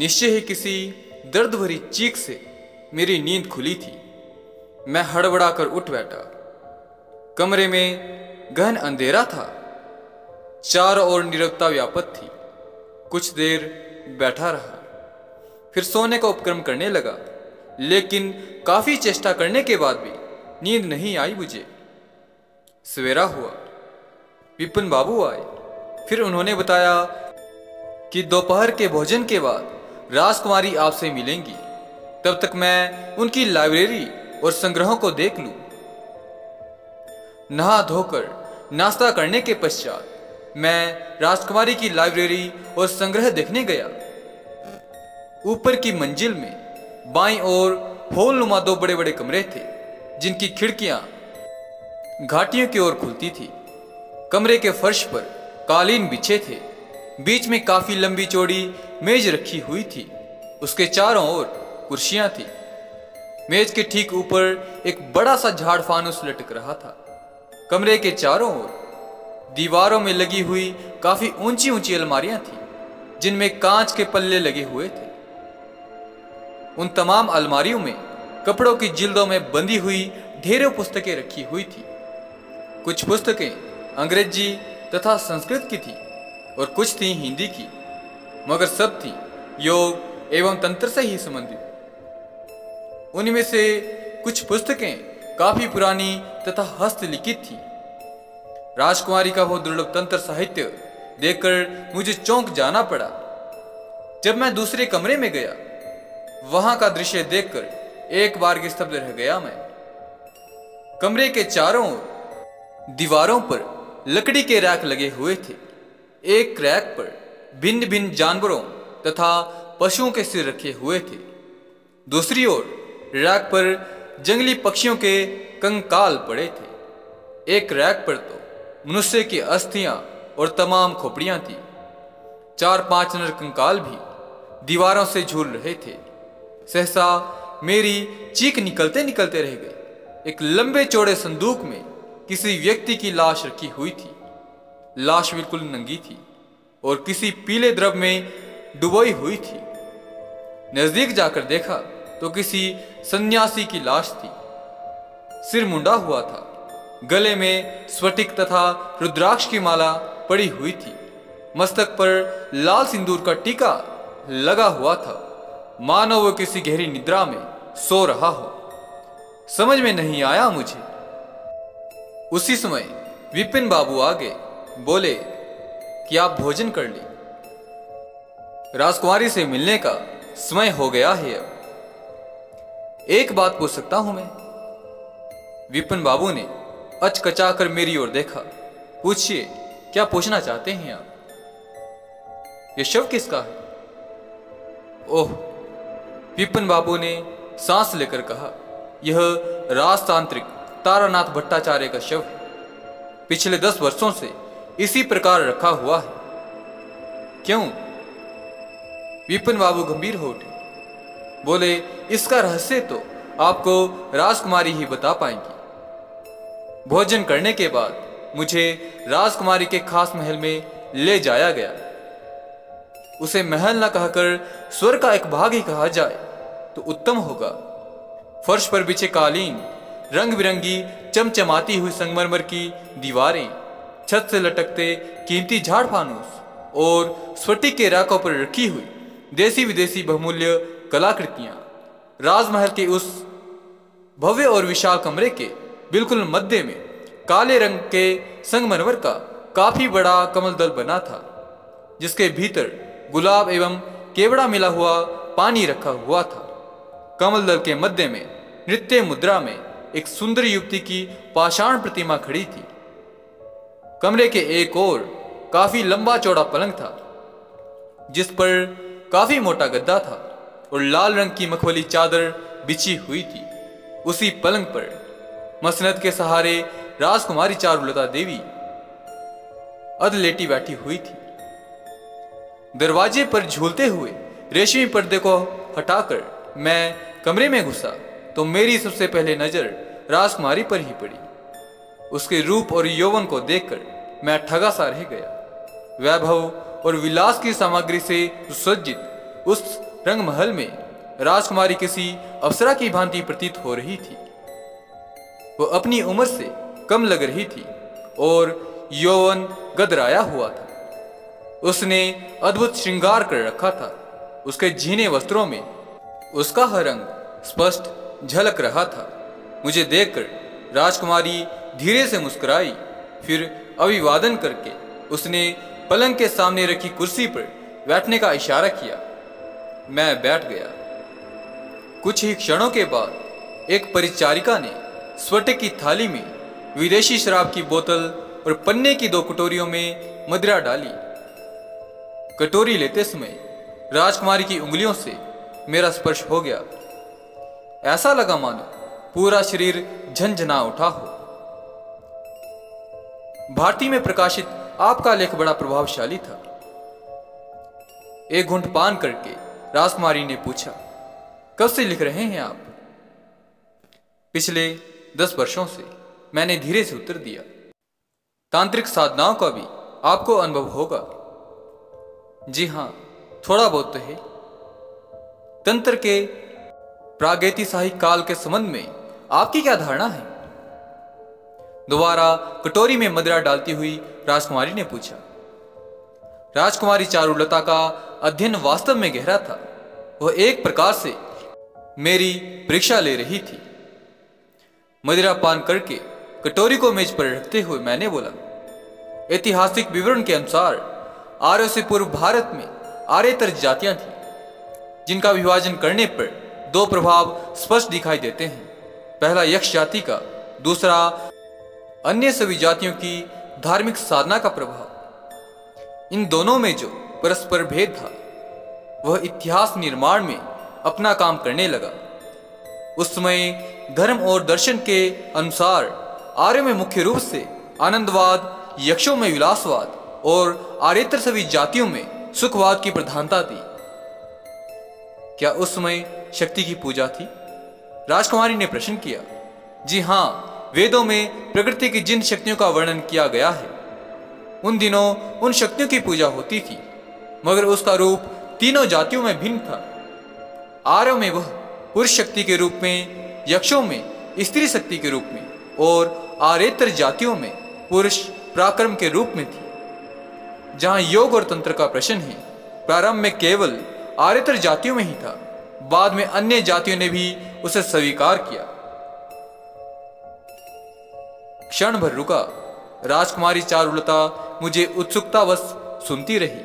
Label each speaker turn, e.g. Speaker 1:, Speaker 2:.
Speaker 1: निश्चय ही किसी दर्द भरी चीख से मेरी नींद खुली थी। मैं हड़बड़ाकर उठ बैठा। कमरे में गहन अंधेरा था। चारों ओर नीरवता व्याप्त थी। कुछ देर बैठा रहा, फिर सोने का उपक्रम करने लगा, लेकिन काफी चेष्टा करने के बाद भी नींद नहीं आई मुझे। सवेरा हुआ। विपिन बाबू आए। फिर उन्होंने बताया कि दोपहर के भोजन के बाद राजकुमारी आपसे मिलेंगी। तब तक मैं उनकी लाइब्रेरी और संग्रहों को देख लूं। नहा धोकर नाश्ता करने के पश्चात मैं राजकुमारी की लाइब्रेरी और संग्रह देखने गया। ऊपर की मंजिल में बाईं ओर हॉलनुमा दो बड़े बड़े कमरे थे, जिनकी खिड़कियां घाटियों की ओर खुलती थी। कमरे के फर्श पर कालीन बिछे थे। बीच में काफी लंबी चौड़ी मेज रखी हुई थी। उसके चारों ओर कुर्सियां थी। मेज के ठीक ऊपर एक बड़ा सा झाड़ फानुस लटक रहा था। कमरे के चारों ओर दीवारों में लगी हुई काफी ऊंची ऊंची अलमारियां थी, जिनमें कांच के पल्ले लगे हुए थे। उन तमाम अलमारियों में कपड़ों की जिल्दों में बंधी हुई ढेरों पुस्तकें रखी हुई थी। कुछ पुस्तकें अंग्रेजी तथा संस्कृत की थी और कुछ थी हिंदी की, मगर सब थी योग एवं तंत्र से ही संबंधित। उनमें से कुछ पुस्तकें काफी पुरानी तथा हस्तलिखित थी। राजकुमारी का वो दुर्लभ तंत्र साहित्य देखकर मुझे चौंक जाना पड़ा। जब मैं दूसरे कमरे में गया, वहां का दृश्य देखकर एक बार की स्तब्ध रह गया मैं। कमरे के चारों ओर दीवारों पर लकड़ी के रैक लगे हुए थे। एक रैक पर भिन्न भिन्न जानवरों तथा पशुओं के सिर रखे हुए थे। दूसरी ओर रैक पर जंगली पक्षियों के कंकाल पड़े थे। एक रैक पर तो मनुष्य की अस्थियां और तमाम खोपड़ियां थी। 4-5 नर कंकाल भी दीवारों से झूल रहे थे। सहसा मेरी चीख निकलते निकलते रह गई। एक लंबे चौड़े संदूक में किसी व्यक्ति की लाश रखी हुई थी। लाश बिल्कुल नंगी थी और किसी पीले द्रव में डुबोई हुई थी। नजदीक जाकर देखा तो किसी सन्यासी की लाश थी। सिर मुंडा हुआ था। गले में स्फटिक तथा रुद्राक्ष की माला पड़ी हुई थी। मस्तक पर लाल सिंदूर का टीका लगा हुआ था, मानो वो किसी गहरी निद्रा में सो रहा हो। समझ में नहीं आया मुझे। उसी समय विपिन बाबू आ गए। बोले कि आप भोजन कर ली, राजकुमारी से मिलने का समय हो गया है। अब एक बात पूछ सकता हूं मैं? विपिन बाबू ने अचकचाकर मेरी ओर देखा। पूछिए, क्या पूछना चाहते हैं आप? यह शव किसका है? ओह, विपिन बाबू ने सांस लेकर कहा, यह राजतांत्रिक तारानाथ भट्टाचार्य का शव है। पिछले 10 वर्षों से इसी प्रकार रखा हुआ है। क्यों? विपिन बाबू गंभीर हो उठे। बोले, इसका रहस्य तो आपको राजकुमारी ही बता पाएंगी। भोजन करने के बाद मुझे राजकुमारी के खास महल में ले जाया गया। उसे महल न कहकर स्वर्ग का एक भाग ही कहा जाए तो उत्तम होगा। फर्श पर बिछे कालीन, रंग बिरंगी चमचमाती हुई संगमरमर की दीवारें, छत से लटकते कीमती झाड़ फानूस और स्फटिक के रैकों पर रखी हुई देसी विदेशी बहुमूल्य कलाकृतियां। राजमहल के उस भव्य और विशाल कमरे के बिल्कुल मध्य में काले रंग के संगमरमर का काफी बड़ा कमल दल बना था, जिसके भीतर गुलाब एवं केवड़ा मिला हुआ पानी रखा हुआ था। कमल दल के मध्य में नृत्य मुद्रा में एक सुंदर युवती की पाषाण प्रतिमा खड़ी थी। कमरे के एक ओर काफी लंबा चौड़ा पलंग था, जिस पर काफी मोटा गद्दा था और लाल रंग की मखमली चादर बिछी हुई थी। उसी पलंग पर मसनद के सहारे राजकुमारी चारुलता देवी अधलेटी बैठी हुई थी। दरवाजे पर झूलते हुए रेशमी पर्दे को हटाकर मैं कमरे में घुसा तो मेरी सबसे पहले नजर राजकुमारी पर ही पड़ी। उसके रूप और यौवन को देखकर मैं ठगा सा रह गया। वैभव और विलास की सामग्री से सुसज्जित उस रंगमहल में राजकुमारी किसी अप्सरा की भांति प्रतीत हो रही थी। वो अपनी उम्र से कम लग रही थी और यौवन गदराया हुआ था। उसने अद्भुत श्रृंगार कर रखा था। उसके झीने वस्त्रों में उसका हर रंग स्पष्ट झलक रहा था। मुझे देखकर राजकुमारी धीरे से मुस्कुराई, फिर अभिवादन करके उसने पलंग के सामने रखी कुर्सी पर बैठने का इशारा किया। मैं बैठ गया। कुछ ही क्षणों के बाद एक परिचारिका ने स्फटिक की थाली में विदेशी शराब की बोतल और पन्ने की 2 कटोरियों में मदिरा डाली। कटोरी लेते समय राजकुमारी की उंगलियों से मेरा स्पर्श हो गया। ऐसा लगा मानो पूरा शरीर झंझना उठा हो। भारती में प्रकाशित आपका लेख बड़ा प्रभावशाली था। एक घूंट पान करके राजकुमारी ने पूछा, कब से लिख रहे हैं आप? पिछले 10 वर्षों से, मैंने धीरे से उत्तर दिया। तांत्रिक साधनाओं का भी आपको अनुभव होगा? जी हां, थोड़ा बहुत तो है। तंत्र के प्रागैतिहासिक काल के संबंध में आपकी क्या धारणा है? दोबारा कटोरी में मदिरा डालती हुई राजकुमारी ने पूछा। राजकुमारी चारुलता का अध्ययन वास्तव में गहरा था। वह एक प्रकार से मेरी परीक्षा ले रही थी। मदिरा पान करके कटोरी को मेज पर रखते हुए मैंने बोला, ऐतिहासिक विवरण के अनुसार आर्यों से पूर्व भारत में आर्येतर जातियां थीं, जिनका विभाजन करने पर 2 प्रभाव स्पष्ट दिखाई देते हैं। पहला यक्ष जाति का, दूसरा अन्य सभी जातियों की धार्मिक साधना का प्रभाव। इन दोनों में जो परस्पर भेद था वह इतिहास निर्माण में अपना काम करने लगा। उस समय धर्म और दर्शन के अनुसार आर्यों में मुख्य रूप से आनंदवाद, यक्षों में विलासवाद और आर्येतर सभी जातियों में सुखवाद की प्रधानता थी। क्या उस समय शक्ति की पूजा थी? राजकुमारी ने प्रश्न किया। जी हां, वेदों में प्रकृति की जिन शक्तियों का वर्णन किया गया है, उन दिनों उन शक्तियों की पूजा होती थी, मगर उसका रूप तीनों जातियों में भिन्न था। आर्यों में वह पुरुष शक्ति के रूप में, यक्षों में स्त्री शक्ति के रूप में और आर्येतर जातियों में पुरुष पराक्रम के रूप में थी। जहां योग और तंत्र का प्रश्न है, प्रारंभ में केवल आर्येतर जातियों में ही था, बाद में अन्य जातियों ने भी उसे स्वीकार किया। क्षण भर रुका। राजकुमारी चारुलता मुझे उत्सुकतावश सुनती रही।